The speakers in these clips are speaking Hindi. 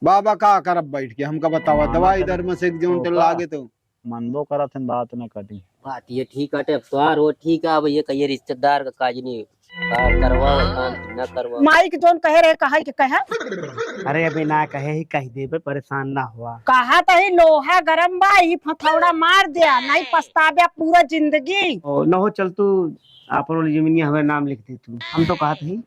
बाबा का करब बैठ के हमका बतावा दवा इधर में से जोन तो लागे तो मंदो करत हन बात न कटी। बात ये ठीक है त्योहार वो ठीक है। अब ये कहिए रिश्तेदार का काज नहीं करवा काम न करवा। माई के जोन कहे रहे कहा के कहा अरे अभी ना कहे ही कह देबे, परेशान ना हुआ। कहा तही लोहा गरम बा ही फथौड़ा मार दिया नहीं पछतावे पूरा जिंदगी। ओ न हो चल तू अपन वाली जमीनी हमें नाम लिख दे तू। हम तो कहत ही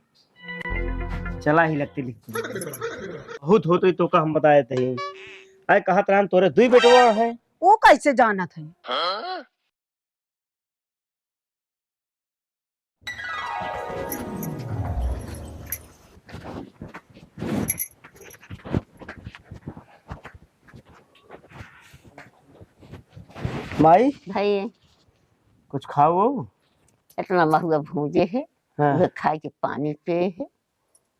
चला ही लगती लिखती बहुत होते तो का हम बताए थे। अरे कहत रहन तोरे दुई बेटवा है। वो कैसे जाना था? माई भाई कुछ खाओ। इतना महुआ भूजे है। हाँ। वह खाए के पानी पे है।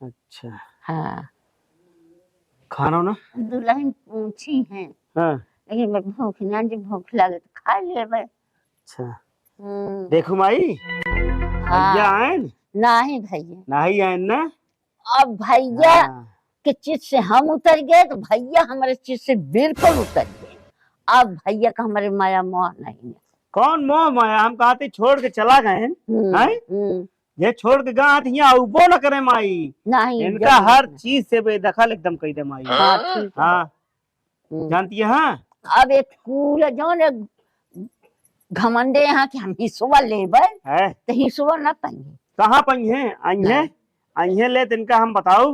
अच्छा हाँ खाना ना। दुल्हन पूछी है हाँ लेकिन मैं भूख ना जी भूख लगे तो खा ले भाई। अच्छा देखो माई भैया हाँ आए नहीं भैया नहीं आए ना। अब भैया हाँ। के चीज से हम उतर गए तो भैया हमारे चीज से बिल्कुल उतर गए। अब भैया का हमारे माया मोह नहीं है। कौन मोह माया, हम कहते छोड़ के चला गए हैं। हम्म। ये छोड़ के गए यहाँ उबो न करे माई। नहीं इनका हर चीज से बेदखल एकदम कही दे माई। हाँ ठीक है। हाँ जानती है। हाँ अब एक कूल जो घमंडे यहाँ के हम हिस्सा लेबे है तो हिस्सा न पाएंगे। कहाँ पई है अइहे ले तो इनका हम बताओ।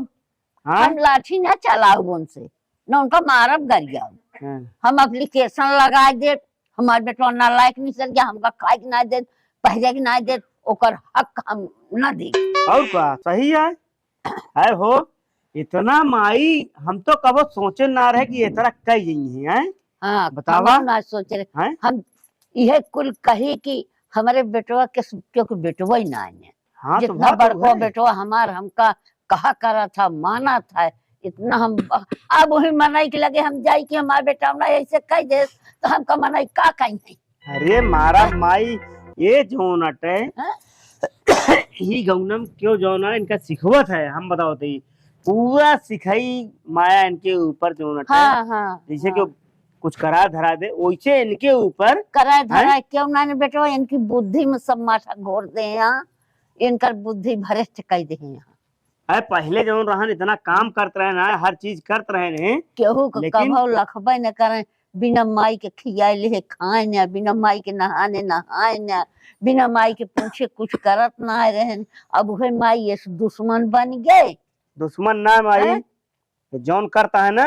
हाँ हम लाठी न चलाऊ उनसे न उनका मारब गरिया। हाँ। हम एप्लीकेशन लगा दे हमारे बेटवा नालायक नहीं सर गया हमका खाए के ना दे पहले के ना दे ओकर हक हम न दे। और क्या सही है हो इतना माई हम तो कबो सोचे ना रहे कि इतना कई गई है। हाँ बतावा। हम ना सोच रहे हैं? हम यह कुल कही कि हमारे बेटवा के क्योंकि बेटवा ही ना है। हाँ तो जितना बात तो बड़को है। बेटवा हमार हमका कहा करा था माना था इतना हम अब वही मनाई के लगे हम जाई कि हमारे बेटा ना ऐसे कह दे तो हमका मनाई का कहीं नहीं। अरे मारा माई ये जोन अटे ही गौनम क्यों जोना इनका सिखवत है हम बताओ तो पूरा सिखाई माया इनके ऊपर जोन अटे। हाँ हाँ जैसे कि कुछ करा धरा दे वैसे इनके ऊपर कराए धराए क्यों ना बेटवा इनकी बुद्धि में सब माथा घोर दे यहाँ इनकर बुद्धि भ्रष्ट कर दे यहाँ। है पहले जो रहन इतना काम करते रहे ना हर चीज करते रहे ने केहू लेकिन- कभो लखबे न करे बिना माई के खियाले है खाए न बिना माई के नहाने नहाए न बिना माई के पूछे कुछ करत ना रहे। अब वह माई ये दुश्मन बन गए। दुश्मन ना माई हैं? तो जौन करता है ना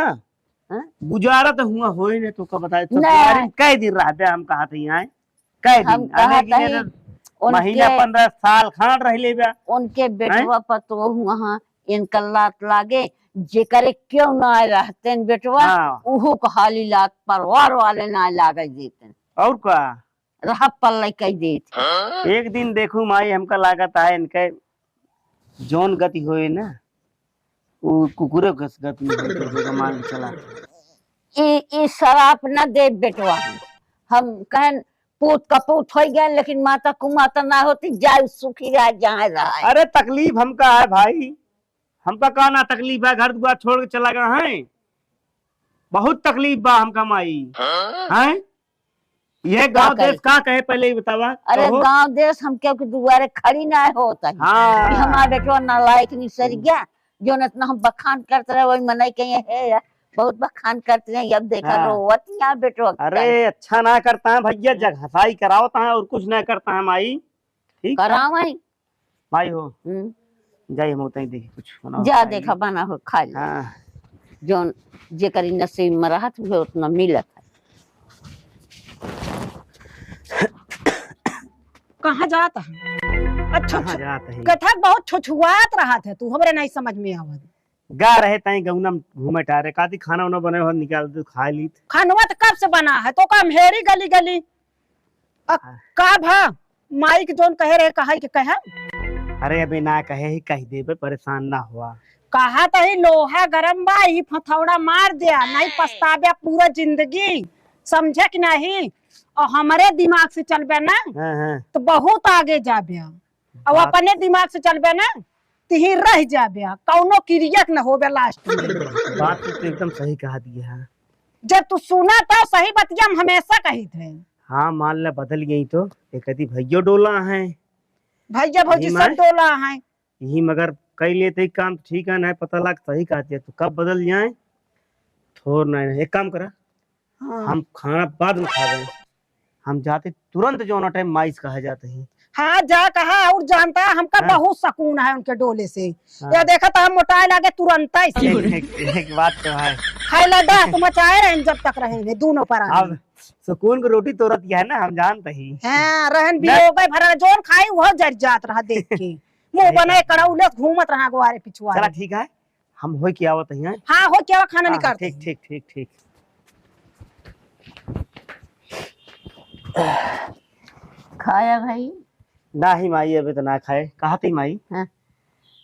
हैं? गुजारत हुआ हो ही नहीं तो का बताए तो नहीं। कई दिन रहते हम कहा थे यहाँ कई हम दिन कहा आने के था लिए महीना उनके 15 साल खान रह ले बा। उनके बेटवा पतो वहाँ इनका लात लागे जेकरे क्यों ना आए रहते बेटवा हाँ। उहो को हाली लात परिवार वाले ना लागे देते और का रह पल्ले कह देते। एक दिन देखू माई हमका लागत है इनके जौन गति होए ना वो कुकुरे कस गति होए मान के चला। ई शराप न दे बेटवा हम कहन पूत कपूत हो गए लेकिन माता कुमाता ना होती जाए सुखी रह जहाँ रहा। अरे तकलीफ हमका है भाई, हमका का ना तकलीफ है, घर द्वार छोड़ के चला गया है, बहुत तकलीफ बा हमका माई हैं। ये गांव देश का कहे पहले ही बतावा। अरे कहो। गांव देश हम क्यों कि दुआरे खड़ी ना होता है। हाँ। कि हमारा बेटवा नालायक नहीं सर गया जो इतना हम बखान करते रहे वही मनाई कहीं है यार बहुत बखान करते हैं अब देखा हाँ। रोवत यहाँ बेटवा। अरे अच्छा ना करता है भैया जग हसाई करावता है और कुछ ना करता है माई। ठीक कराव भाई हो जाइए हम होते ही देखिए कुछ बनाओ जा खाइए। देखा बना हो खा ले हाँ जो जेकर नसीब में रहत हुए उतना मिलत है। कहाँ जाता है? अच्छा कहाँ जात है कथा बहुत छुछुआत रहा था तू हमरे नहीं समझ में आवत। गा रहे ताई गौना घूमे टारे काती खाना उना बने हो निकाल दे खा ली। खानवा तो कब से बना है तो काम हेरी गली गली का भा माई के जोन कहे रहे कहा के कहा अरे अबे ना कहे ही कह देबे परेशान ना हुआ। कहा तही लोहा गरम बा ही फथौड़ा मार दिया नहीं पछतावे पूरा जिंदगी समझे कि नहीं। और हमारे दिमाग से चलबे ना हाँ हाँ तो बहुत आगे जाबे और बात- अपने दिमाग से चलबे ना तिही रह जाबे कौनो क्रियक न होबे लास्ट में। बात तो एकदम सही कहा दिया है। जब तू सुना तो सही बतिया हम हमेशा कही थे। हाँ मान ले बदल गई तो एक आधी भैया डोला है भैया भौजी यही सब माय? डोला है। यही मगर कई लेते काम ठीक है ना पता लग सही कहते तो कब बदल जाए थोड़ नहीं। एक काम करा हाँ, हम खाना बाद में खा गए हम जाते तुरंत जो ना टाइम माइस कहा जाते हैं। हाँ जा कहा और जानता है हमका हाँ। बहुत सुकून है उनके डोले से। हाँ। या देखा तो हम मोटाए लागे तुरंत ही एक बात तो है खाए लड़ा तो मचाए रहें जब तक रहेंगे दोनों पर अब सुकून को रोटी तो रहती है ना हम जानते ही। हाँ रहन भी हो गए भरा जोन खाई वह जर जात रहा देख के मुंह बने कड़ौले घूमत रहा गुआरे पिछुआ। चला ठीक है हम हो के आवत हैं। हाँ हो क्या खाना हाँ, निकालते ठीक ठीक ठीक ठीक। खाया भाई? ना ही माई अभी तो ना खाए कहा थी माई। हाँ।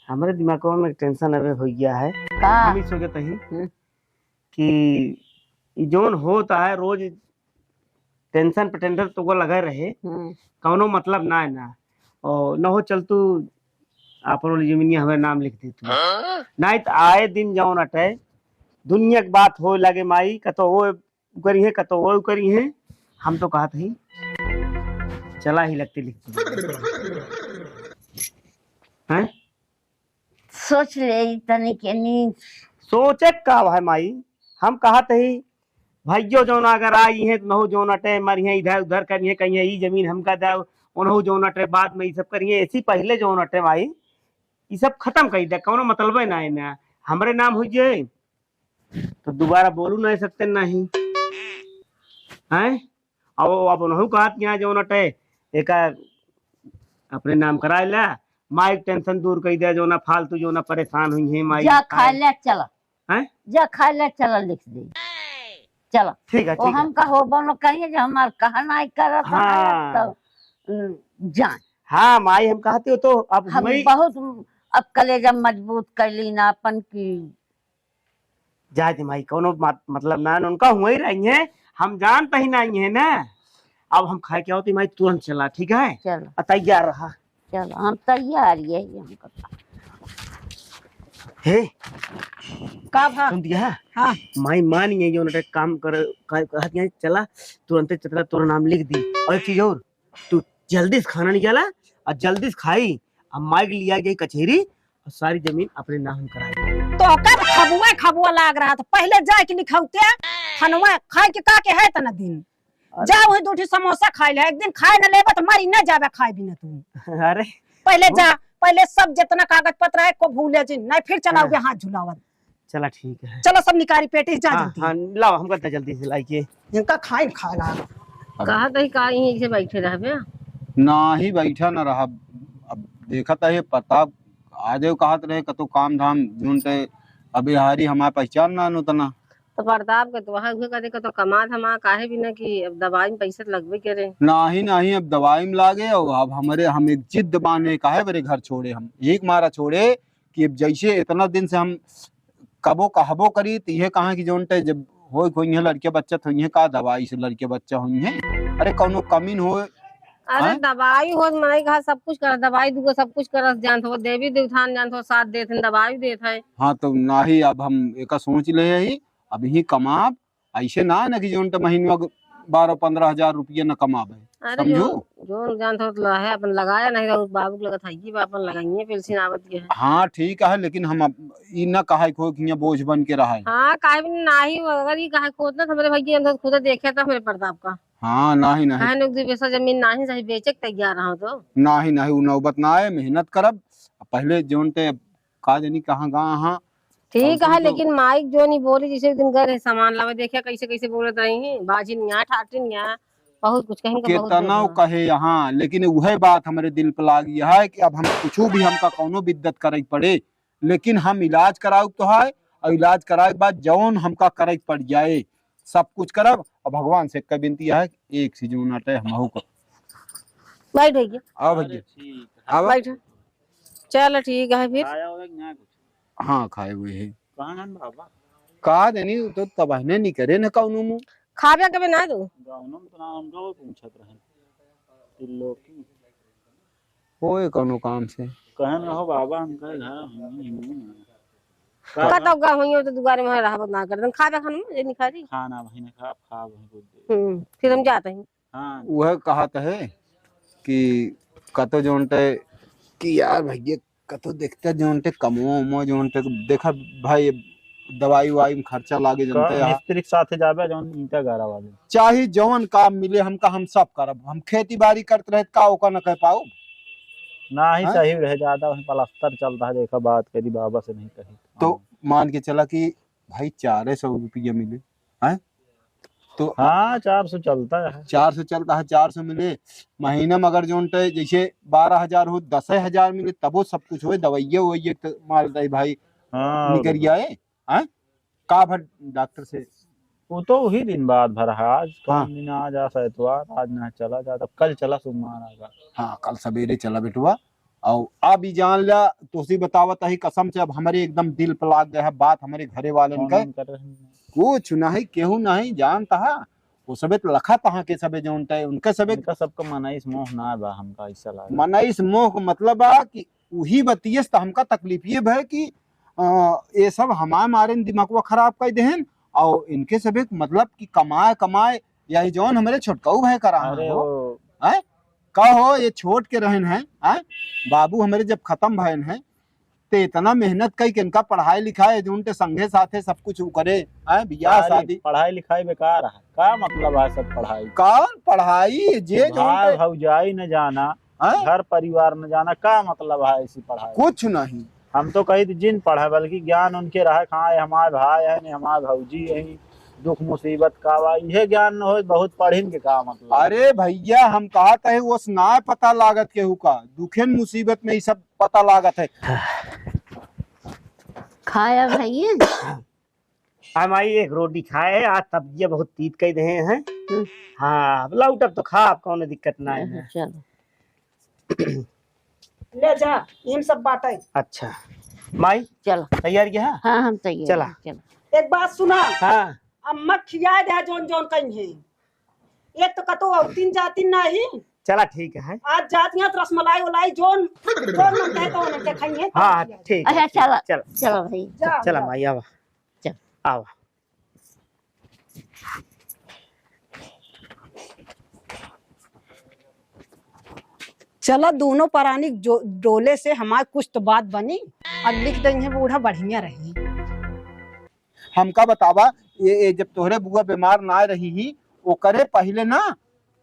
हमारे दिमाग में टेंशन अभी हो गया है का हम ही सोचे तही कि ई जोन होता है रोज टेंशन पे टेंशन तो वो लगा रहे कौनो मतलब ना है ना और न हो चल तू अपन वाली जमीनी हमारे नाम लिख दे तू नहीं तो आए दिन जाओ अटे दुनिया की बात हो लगे माई कतो वो करी है कतो वो करी है। हम तो कहा थी चला ही लगती लिखती हैं। सोच ले तनी के नी सोचे का है माई हम कहा थी भाइयों जो ना अगर आई है तो नहो जो नटे मरी है इधर उधर करिए कहीं ये जमीन हमका दो उन्हों जो नटे बाद में ये सब करिए ऐसी पहले जो नटे माई ये सब खत्म कर दे कौनो मतलब है ना ना हमारे नाम हो जाए तो दोबारा बोलू नहीं सकते नहीं हैं। अब उन्हों कहा यहाँ जो नटे एक अपने नाम करा ला माई टेंशन दूर कर दे जो ना फालतू जो ना परेशान हुई है माई। जा खा ले चला हैं जा खा ले चला लिख दे चला। ठीक है वो ठीक है हम का हो बनो करिए जो हमार कहना करत हाँ। तो जान हाँ माई हम कहते हो तो अब हम मैं बहुत अब कलेजा मजबूत कर ली ना अपन की। जाए थे माई कोनो मतलब ना उनका हुआ ही रही है हम जानते ही नहीं है ना। अब हम खाए क्या होती माई तुरंत चला ठीक है चलो तैयार रहा। चलो हम तैयार ये हमका हे का भा सुन दिया हाँ माई मान ये जो नटे काम कहती है चला तुरंत चला तोरा नाम लिख दी और एक चीज और तू जल्दी से खाना निकाला और जल्दी से खाई अब माई लिया गई कचहरी और सारी जमीन अपने नाम कराई। तो कब खबुआ खबुआ लाग रहा था पहले जाए के लिखौते खनवा खाए के का के है तना दिन जा वही दूठी समोसा खाए ले एक दिन खाए न लेबा तो मरी न जाबे खाए भी न तू। अरे पहले जा पहले सब जितना कागज पत्र है को भूले जिन नहीं फिर चलाओगे हाथ झुलावत। चला ठीक है चलो सब निकारी पेटी जा हाँ जल्दी हाँ लाओ हम करते जल्दी से लाइए। इनका खाए खा ला कहा तो का यहीं से बैठे रहबे ना ही बैठा न रहा। अब देखा था ये प्रताप आज कहत रहे कतो काम धाम ढूंढते अभी हारी हमारे पहचान ना उतना तो प्रताप के तो वहाँ करे का तो कमा धमा काहे भी ना कि अब दवाई में पैसा लगबे करे नहीं अब दवाई में लागे और अब हमारे हम एक जिद बाने काहे मेरे घर छोड़े हम एक मारा छोड़े कि अब जैसे इतना दिन से हम कबो कहबो करी तो ये कहा कि जोनटे जब हो हुई है लड़के बच्चा हुई है का दवाई से लड़के बच्चा हुई है। अरे कौनो कमीन हो अरे हाँ? दवाई हो मनाई कहा सब कुछ कर दवाई दुगो सब कुछ कर जान हो देवी देवथान जान हो साथ देते दवाई देत है। हाँ तो ना ही अब हम एक सोच ले ही अब ही कमाब ऐसे ना न कि जोन महीने 12-15 हजार रुपये न कमाबे अरे समझो। जो जान हो है अपन लगाया नहीं तो बाबू के लगत है अपन लगाइए पेंशन आवत के है। हाँ ठीक है लेकिन हम अब ई न कहा को कि बोझ बन के रहा है। हाँ काहे भी नाही अगर ये काहे खोदना था मेरे भैया अंदर खुद देखे था मेरे प्रताप का हाँ नहीं काहे ने एक पैसा जमीन नाही सही बेचे के तैयार रहा तो नहीं वो नौबत ना आए मेहनत करब पहले जोन ते का जानी कहाँ हाँ ठीक अब है तो- लेकिन माइक जो नहीं बोली जिसे दिन गए सामान लावे देखिए कैसे कैसे बोलत रही है बाजी निया ठाटी निया बहुत कुछ कहीं का बहुत केतना बोला। कहे यहाँ लेकिन वह बात हमारे दिल पे लाग गया है कि अब हम कुछ भी हमका कोनो बिद्दत करे पड़े लेकिन हम इलाज कराऊ तो है और इलाज कराए के बाद जौन हमका करे पड़ जाए सब कुछ करब और भगवान से एक विनती है एक सी जो नाटे हमहू को बैठ भैया आओ भैया आओ बैठ चल ठीक है फिर हाँ खाए हुए है का देनी तो तबाहने नहीं करे न कौनो मुंह खावे कभी ना दो होए कोनो काम से कहन रहो बाबा हमका घर कतौ गा होइयो तो दुआरे में रहबो ना कर दन खाबे खान में नहीं खारी खाना वही ने खा वही कुछ दे फिर हम जाते हैं। हाँ वह कहत है कि कतो जोनते कि यार भैया कतो देखते जोनते कमो उमो जोनते देखा भाई दवाई वाई में खर्चा लागे जनते यार मिस्त्री के साथे जाबे जौन ईटा गारा वाले चाहे जवन काम मिले हमका हम सब करब हम खेती बाड़ी करते रहे का ओका न कह पाओ ना ही हाँ? सही रहे ज्यादा वही प्लास्टर चलता है देखा बात करी बाबा से नहीं कही तो मान के चला कि भाई 400 रुपया मिले हैं तो हाँ 400 चलता है 400 चलता है 400 मिले महीना में अगर जोनते जैसे 12,000 हो 10,000 मिले तब वो सब कुछ हो दवाइया वही तो मालदा भाई हाँ निकल आए हैं का भर डॉक्टर से वो तो वही दिन बाद भर है आज हाँ। कौन दिन आज आ इतवार आज ना चला जाता कल चला सोमवार आगा हाँ कल सवेरे चला बेटुआ और अब ही जान लिया तो उसी बतावत है कसम से अब हमारे एकदम दिल पर लाग गया है बात हमारे घरे वाले कौन के कर रहे हैं? कुछ नहीं केहू नहीं जानता है वो सबे तो लखा तहा के सबे जोनता है उनके सबे इनका सबका मनाइस मोह ना बा हमका ऐसा लगा मनाइस मोह का मतलब है कि वही बतियस तो हमका तकलीफ ये है कि ये सब हमारे मारे दिमागवा खराब कर देहन और इनके सबे मतलब कि कमाए कमाए यही जौन हमारे छोटकाऊ भाई करा अरे हो वो हैं का हो ये छोट के रहन हैं बाबू हमारे जब खत्म भयन है तो इतना मेहनत कई कि इनका पढ़ाई लिखाई जो उनके संगे साथे सब कुछ करे हैं बियाह शादी पढ़ाई लिखाई बेकार है का मतलब है सब पढ़ाई कौन पढ़ाई जे भाई जो भौजाई न जाना घर परिवार न जाना का मतलब है ऐसी पढ़ाई कुछ नहीं हम तो कही जिन पढ़े बल्कि ज्ञान उनके रहे खाए हमारे भाई है नहीं हमारे भौजी है दुख मुसीबत का बा यह ज्ञान न हो बहुत पढ़िन के का मतलब अरे भैया हम कहत है वो ना पता लागत केहू का दुखेन मुसीबत में ये सब पता लागत है खाया भैया हम आई एक रोटी खाए आज तबजिया बहुत तीत कह रहे हैं। हाँ लौट अब तो खा आप कौन दिक्कत ना है। चलो ले जा इन सब बातें। अच्छा माई चलो तैयार किया है? हाँ हम तैयार चला। हैं, चलो एक बात सुना हाँ अम्मा खिया दे जोन जोन कहीं है एक तो कतो औतीन जाती नहीं चला ठीक है। आज जातियां तो रसमलाई उलाई जोन जोन मन कहे तो उनके खाएंगे हाँ ठीक है। अच्छा चलो चल चलो भाई जा, चला जा। माई आवा चल। आवा चलो दोनों परानी जो डोले से हमारे कुछ तो बात बनी और लिख देंगे बूढ़ा बढ़िया रही। हमका बतावा ये जब तोहरे बुआ बीमार ना रही ही वो करे पहले ना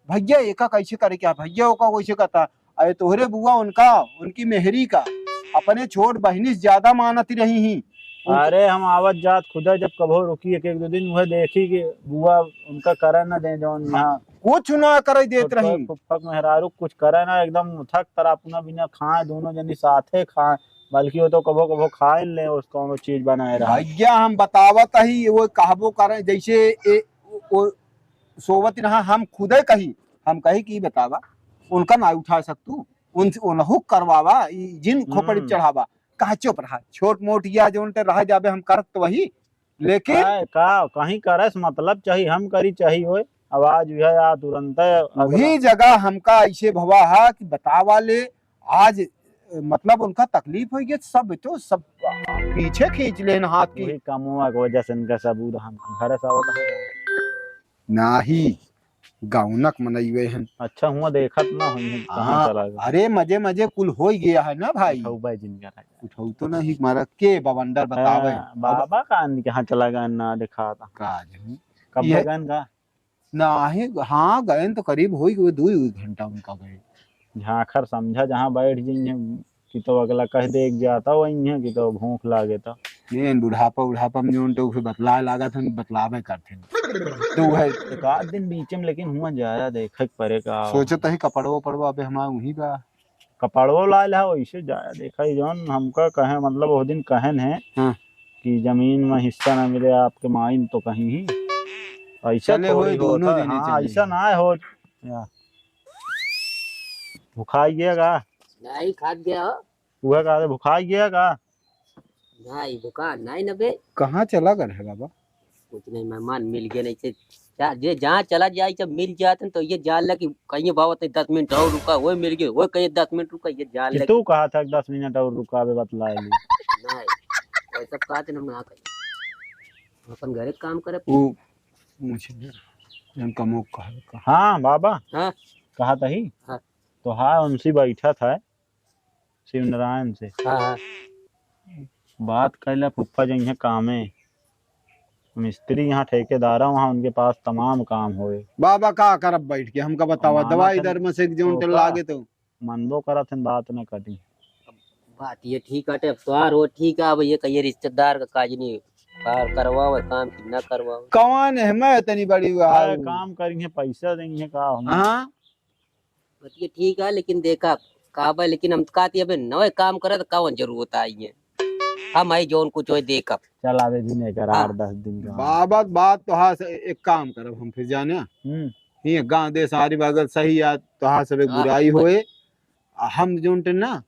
भैया एका कैसे करे क्या भैया ओका कैसे करता अरे तोहरे बुआ उनका उनकी मेहरी का अपने छोट बहनी से ज्यादा मानती रही ही अरे हम आवत जात खुदा जब कभो रुकी एक दो दिन वह देखी कि बुआ उनका करे न दे जौन यहाँ कुछ ना करे देत रही फुफक मेहरारू कुछ करे ना एकदम थक तर अपना बिना खाए दोनों जनी साथे खाए बल्कि वो तो कभो कभो खाए ले उसको चीज बनाए रहा भैया हम बतावत ही वो कहबो करे जैसे वो सोवत रहा हम खुदे कही हम कही कि बतावा उनका ना उठा सकतू उनहु करवावा जिन खोपड़ी चढ़ावा कहा चुप रहा छोट मोट या जो उनते रह जाबे हम करत तो वही लेकिन का कहीं करे मतलब चाहिए हम करी चाहिए होए आवाज है या तुरंत वही जगह हमका ऐसे भवा है कि बतावा ले आज मतलब उनका तकलीफ हो गया सब तो सब पीछे खींच लेन हाथ की वही कमुआ की वजह से इनका सबूत हम घर से आवत है नाही गाउनक मनइवे हैं अच्छा हुआ देखत ना हुई है कहां चला गया अरे मजे मजे कुल हो गया है ना भाई उठाऊ भाई जिनका उठाऊ तो नहीं मारा के बवंडर बतावे बाबा का कहां चला गया ना दिखा था काज कब ये- गन का ना है हाँ गए तो करीब हो गए 2 घंटा उनका गए झाखर समझा जहाँ बैठ जाइए कि तो अगला कह दे जाता वही है कि तो भूख लागे तो ये बुढ़ापा में जो तो फिर बतलाए लागा था बतलावे करते तो है एक आध दिन बीच में लेकिन हुआ जाया देखे परे का सोचत है कपड़ो पड़वा अबे हमारा वही बा कपड़वो लाल है वैसे जाया देखा ही जौन हमका कहे मतलब वो दिन कहन है हाँ। कि जमीन में हिस्सा ना मिले आपके माइन तो कहीं ही ऐसा चले होए थोड़ी दोनों होता है। जने हाँ, चले। ऐसा ना हो या। भुखाइएगा नहीं खाद गया हो वह कहा भुखाइएगा नहीं दुकान नहीं नबे कहाँ चला गए है बाबा कुछ नहीं मेहमान मिल गए नहीं थे ये जहाँ चला जाए जब मिल जाते हैं तो ये जान ला कि कहीं बाबत 10 मिनट और रुका वो मिल गए वो कहीं 10 मिनट रुका ये जान ला तू कहा था 10 मिनट और रुकावे बतलाए ली। नहीं वो सब कहते हम ना कहीं अपन घरे काम करे। वो मुझे इनका मुख कहा हाँ बाबा हाँ कहा था ही हाँ तो हाँ उनसे बैठा था शिव नारायण से हाँ हाँ बात कैला फुफ्फा जी यहाँ कामे मिस्त्री यहाँ ठेकेदार है वहाँ उनके पास तमाम काम होए बाबा का करब बैठ के हमका बतावा माना दवाई था दर में से जोन तो लागे तो मनबो करा थे बात न कटी। बात ये ठीक है त्योहार वो ठीक है अब ये कहिए रिश्तेदार का काज नहीं कार करवाओ काम की ना करवाओ कौन है मैं इतनी बड़ी अरे काम करेंगे पैसा देंगे का हम हाँ बात ये ठीक है लेकिन देखा काबा लेकिन हम कहते अब नए काम करे तो कौन जरूरत आई है हम आई जोन कुछ हो देखा चला दे दिन कर 8-10 दिन का। बाबा बात तो हाँ से एक काम करब हम फिर जाने ये गांव दे सारी बागल सही या तो हाँ सब एक हाँ, बुराई होए हम जोन टे ना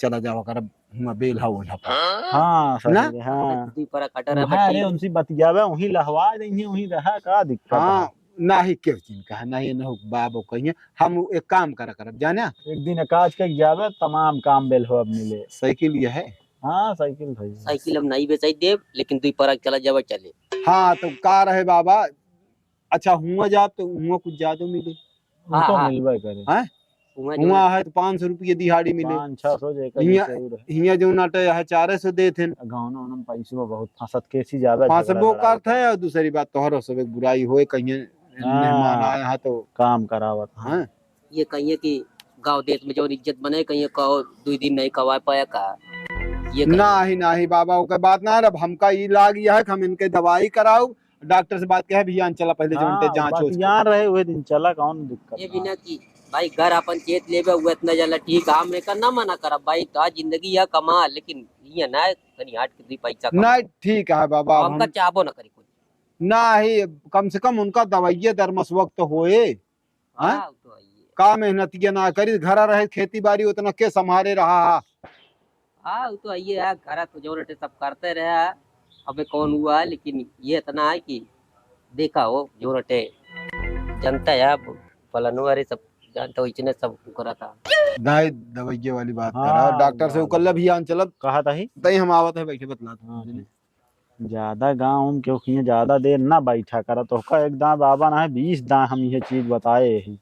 चला जावा करब हम बेल हा ओढ़ा हाँ सही ना? है, हाँ दी पर कटर है हाँ, अरे उनसे बतियावे वही लहवा देंगे वही रहा का दिक्कत हाँ ना ही क्यों चिंता है ना ये ना बाबू कहिए हम एक काम करा करब जाने है। एक दिन काज के जावे तमाम काम बेल हो अब मिले। साइकिल ये है हाँ साइकिल भाई साइकिल हम नहीं बेचाई देव लेकिन दुई पर चला जावे चले हाँ तो का रहे बाबा अच्छा हुआ जाब तो हुआ कुछ ज्यादा मिले हाँ, तो हाँ। मिलवे करे हैं हुआ है तो 500 रुपये दिहाड़ी मिले 500-600 जेकर हियां- जरूर है। हिया जो नाटे है 400 दे थे गाँव में पैसों बहुत फंसत कैसी जावे पांच झगड़ा वो लड़ाई करते है और दूसरी बात तोहरो सब एक बुराई होए कहीं मेहमान आए हैं तो काम करावत हाँ हाँ ये कहिए कि गांव देश में जो इज्जत बने कहिए कहो 2 दिन नहीं कवा पाया का ये कहिए। नहीं बाबा ओके बात ना अब हमका ई लाग गया है कि हम इनके दवाई कराऊ डॉक्टर से बात कहे भैया चला पहले जो उनके जांच हो यहाँ रहे हुए दिन चला कौन दिक्कत ये बिना की भाई घर अपन चेत लेबे हुए इतना जला ठीक है हमने का ना मना करा भाई तो जिंदगी है कमा लेकिन ये ना कहीं हट के 2 पैसा नहीं ठीक है बाबा हमका चाहबो ना करी कुछ ना ही कम से कम उनका दवाइये दरमस वक्त होए हाँ? हाँ, तो ये का मेहनत ये ना करी घर रहे खेती बाड़ी उतना के संभाले रहा हाँ वो तो ये है घर तो जो रटे सब करते रहे अबे कौन हुआ है लेकिन ये इतना है कि देखा हो जो रटे जनता है फलानो अरे सब जानता हो इतने सब करा था नहीं दवाइये वाली बात हाँ, करा डॉक्टर से कल भी आन चलब कहा था ही तई हम आवत है बैठे बतला हाँ, ज्यादा गाँव क्योंकि ज्यादा देर ना बैठा करा तो का एक दां बाबा ना है 20 दां हम ये चीज बताए ही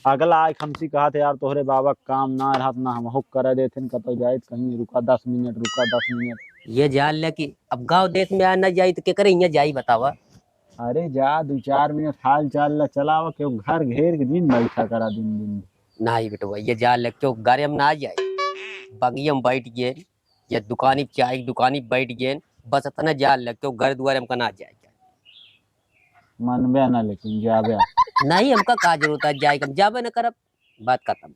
अगला आए हमसे कहा थे यार तोहरे बाबा काम ना रहा ना हम हुक कर देते कतो जाए कहीं रुका 10 मिनट रुका 10 मिनट ये जान ले कि अब गांव देश में आना जाई तो के करे यहाँ जाई बतावा अरे जा 2-4 मिनट हाल चाल ला चलावा क्यों घर घेर के दिन बैठा करा दिन दिन नहीं बेटवा ये जान ले क्यों गाड़ी में ना जाए बगिया में बैठ गए या दुकानी चाय दुकानी बैठ गए बस इतना जान ले क्यों घर द्वार हमका ना जाए मनबे ना लेकिन जाबे नहीं हमका का जरूरत है जाए हम जाबे ना करब बात खत्म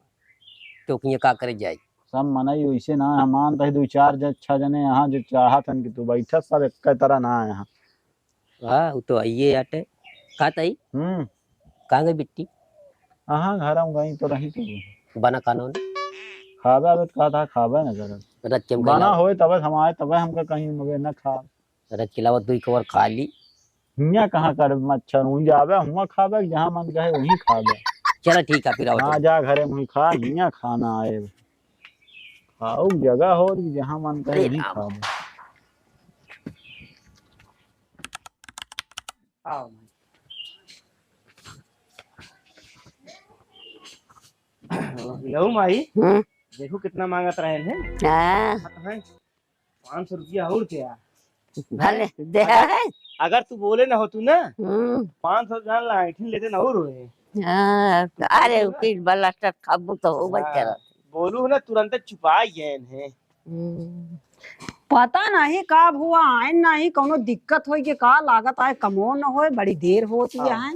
क्योंकि ये का करे जाए सब मनाई वैसे ना है मान तो 2-4 6 जने यहाँ जो चाहत हन कि तू बैठा सब एक तरह ना है यहाँ हाँ वो तो आइए आटे खाता ही कहाँ गई बिट्टी हाँ घर हम गई तो रही तो बना कानून खाबे अब कहा था खाबे ना जरा रच के बना होए तबे हम आए तबे हमका कहीं मगे न खा रच के अलावा 2 कवर खा ली हियां कहाँ कर मच्छर हूँ जावे हुआ खाबे जहाँ मन कहे वहीं खाबे चलो ठीक है फिर आओ ना जा घरे मुही खा हियां खाना आए खाऊ जगह हो जहाँ मन कहे वहीं खाबे आओ लहू माई देखो कितना मांगत रहे हैं हाँ, 500 रुपया और क्या भले दे है अगर तू बोले ना हो तू ना हम्म, 500 जान ला ऐठन लेते ना और होए हाँ, अरे किस बला तक खाबू तो हो बच्चा बोलू ना तुरंत छुपा गए हैं पता नहीं कब हुआ आए नहीं कोनो दिक्कत होई के का लागत आए कमो न होए बड़ी देर होती है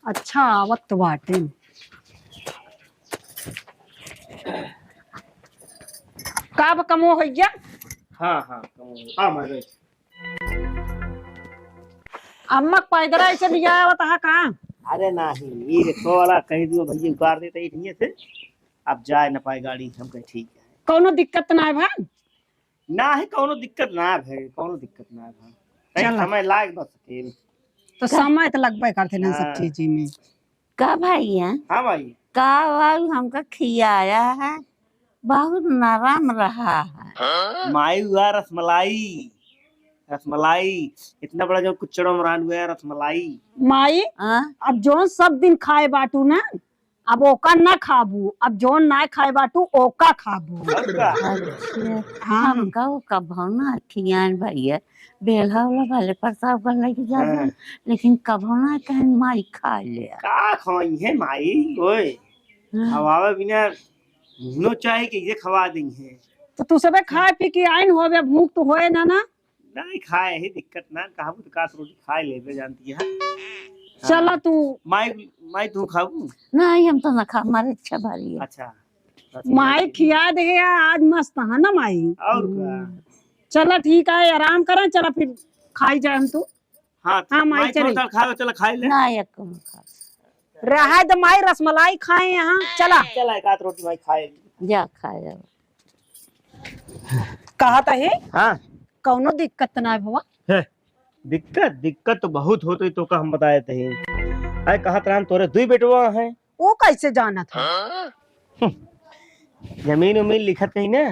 अच्छा आवत बाटे कब कमो हो गया हाँ हाँ हाँ मर अम्मा पैदरा ऐसे लिया आवत है कहाँ अरे नहीं ये 100 वाला कह दियो भैया उतार देते इतने से अब जाए न पाए गाड़ी हम कहे ठीक है कोनो दिक्कत ना है भाई ना है कोनो दिक्कत ना है कोनो दिक्कत ना है चला। समय लाग बस सके तो समय तो लगबे करते ना सब हाँ। चीज में। का भाई है हाँ भाई। का भाई हमका खियाया है, बहुत नरम रहा है। माई हुआ रसमलाई, रसमलाई इतना बड़ा जो कुचड़ा मरान हुआ है रसमलाई। माई हाँ? अब जोन सब दिन खाए बाटू ना, अब ओका ना खाबू, अब जोन ना खाए बाटू ओका खाबू। और का? अच्छा हाँ हमका वो कभो ना खियान भैया, बेला वाला भले प्रसाद कर लगी जाता हाँ। लेकिन कभो ना कहीं माई खा लिया। का खाई है माई ओए, खवावे बिना नो चाहे कि ये खवा दी है। तो तू सबे खाए पी के आइन होवे, भूख तो होए ना ना। नहीं खाए ही दिक्कत ना, कहा तो का रोटी खाए ले जानती है। चला तू माई माई तू खाऊ? नहीं हम तो ना खा, हमारे इच्छा भारी है। अच्छा माई खिया दे आज मस्त है ना माई। और का? चला ठीक है, आराम करा, चला फिर खाई जाए हम तू। हाँ हाँ, माई माई चली। थोड़ा खा, चला खाए ले। ना एक कम खा, रहा तो माई रसमलाई खाए यहाँ, चला। चला एक आध रोटी माई खाए। जा खाया। कहा था है हाँ कौनो दिक्कत ना है भवा। है, दिक्कत तो बहुत होती तो का हम बताए थे। अरे कहा तरह तोरे दुई बेटवा है, वो कैसे जाना था? जमीन उमीन लिखत कहीं ना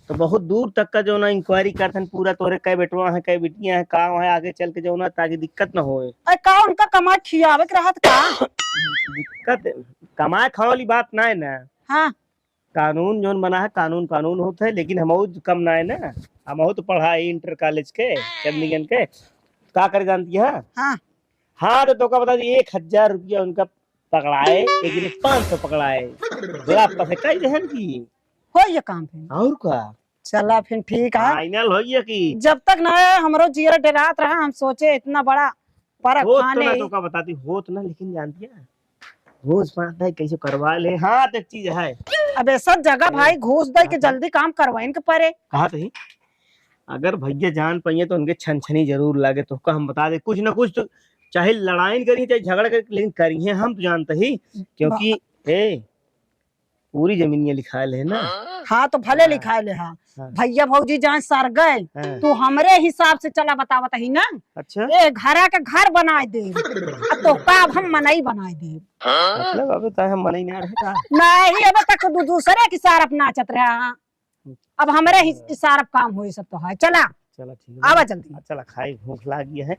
तो बहुत दूर तक का जो ना इंक्वायरी करथन पूरा तोरे कै बेटवा है कै बेटियां है का है आगे चल के जो ना ताकि दिक्कत ना होए। अरे का उनका कमा खियावे के रहत का? दिक्कत कमाए खाए वाली बात ना है ना, हाँ कानून जोन बना है कानून कानून होता है, लेकिन हमहू कम ना है ना, हमहू तो पढ़ाई इंटर कॉलेज के चंडीगढ़ के का कर जानती है। हाँ हाँ तो का बता दी 1000 रुपया उनका पकड़ाए, एक दिन 500 पकड़ाए, जरा पैसे कई रहन की हो ये काम फिर। और का चला फिर ठीक है, फाइनल हो गया कि जब तक ना हमरो जियर डरात रहा, हम सोचे इतना बड़ा परक हो तो खाने। ना तो का बताती हो तो ना, लेकिन जानती है रोज 5 कैसे करवा ले। हाँ तो एक चीज है, अब ऐसा जगह भाई घूस दे के जल्दी काम करवाइन के परे। कहा तो ही अगर भैया जान पाइए तो उनके छनछनी जरूर लगे, तो का हम बता दे कुछ ना कुछ तो, चाहे लड़ाई करी चाहे झगड़ा करी, लेकिन करी है हम तो जानते ही, क्योंकि पूरी जमीनियां लिखा है ना। हाँ तो भले लिखा ले। हाँ हाँ। भैया भौजी जहाँ सर गए हाँ। तू हमरे हिसाब से चला बतावत ही ना। अच्छा ए घरा का घर बनाए दे, अब तो का अब हम मनई बनाए दे। मतलब अब तो हम मना ही नहीं रहे का। नहीं अब तक दूसरे की सारफ नाचत रहा, अब हमरे ही सारफ काम हुई सब तो है। चला चला ठीक है, आवा जल्दी। चला खाई भूख लगी है।